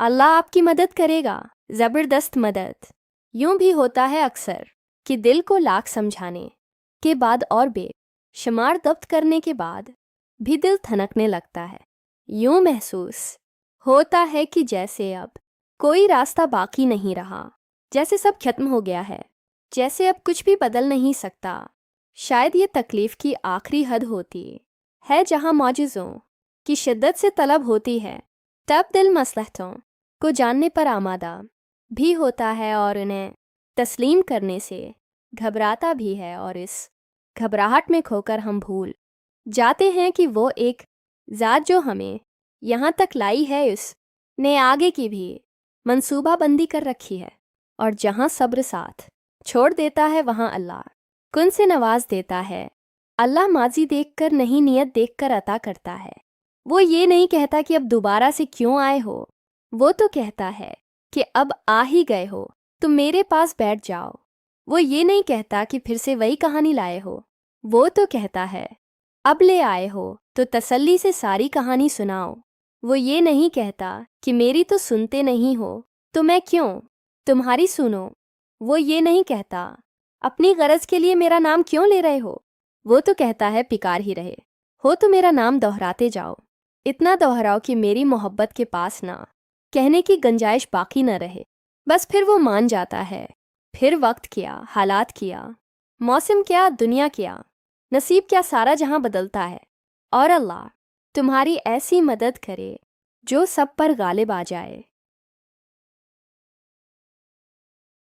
اللہ آپ کی مدد کرے گا، زبردست مدد۔ یوں بھی ہوتا ہے اکثر کہ دل کو لاکھ سمجھانے کے بعد اور بے شمار ضبط کرنے کے بعد بھی دل تھنکنے لگتا ہے۔ یوں محسوس ہوتا ہے کہ جیسے اب کوئی راستہ باقی نہیں رہا، جیسے سب ختم ہو گیا ہے، جیسے اب کچھ بھی بدل نہیں سکتا۔ شاید یہ تکلیف کی آخری حد ہوتی ہے جہاں معجزوں کی شدت سے طلب ہوتی ہے، تب دل مصلحتوں کو جاننے پر آمادہ بھی ہوتا ہے اور انہیں تسلیم کرنے سے گھبراتا بھی ہے، اور اس گھبراہٹ میں کھو کر ہم بھول جاتے ہیں کہ وہ ایک ذات جو ہمیں یہاں تک لائی ہے اس نے آگے کی بھی منصوبہ بندی کر رکھی ہے، اور جہاں صبر ساتھ چھوڑ دیتا ہے وہاں اللہ کن سے نواز دیتا ہے۔ اللہ ماضی دیکھ کر نہیں، نیت دیکھ کر عطا کرتا ہے۔ وہ یہ نہیں کہتا کہ اب دوبارہ سے کیوں آئے ہو، وہ تو کہتا ہے کہ اب آ ہی گئے ہو تو میرے پاس بیٹھ جاؤ۔ وہ یہ نہیں کہتا کہ پھر سے وہی کہانی لائے ہو، وہ تو کہتا ہے اب لے آئے ہو تو تسلی سے ساری کہانی سناؤ۔ وہ یہ نہیں کہتا کہ میری تو سنتے نہیں ہو تو میں کیوں تمہاری سنوں۔ وہ یہ نہیں کہتا اپنی غرض کے لیے میرا نام کیوں لے رہے ہو، وہ تو کہتا ہے پکار ہی رہے ہو تو میرا نام دہراتے جاؤ، اتنا دہراؤ کہ میری محبت کے پاس نہ کہنے کی گنجائش باقی نہ رہے۔ بس پھر وہ مان جاتا ہے۔ پھر وقت کیا، حالات کیا، موسم کیا، دنیا کیا، نصیب کیا، سارا جہاں بدلتا ہے، اور اللہ تمہاری ایسی مدد کرے جو سب پر غالب آ جائے۔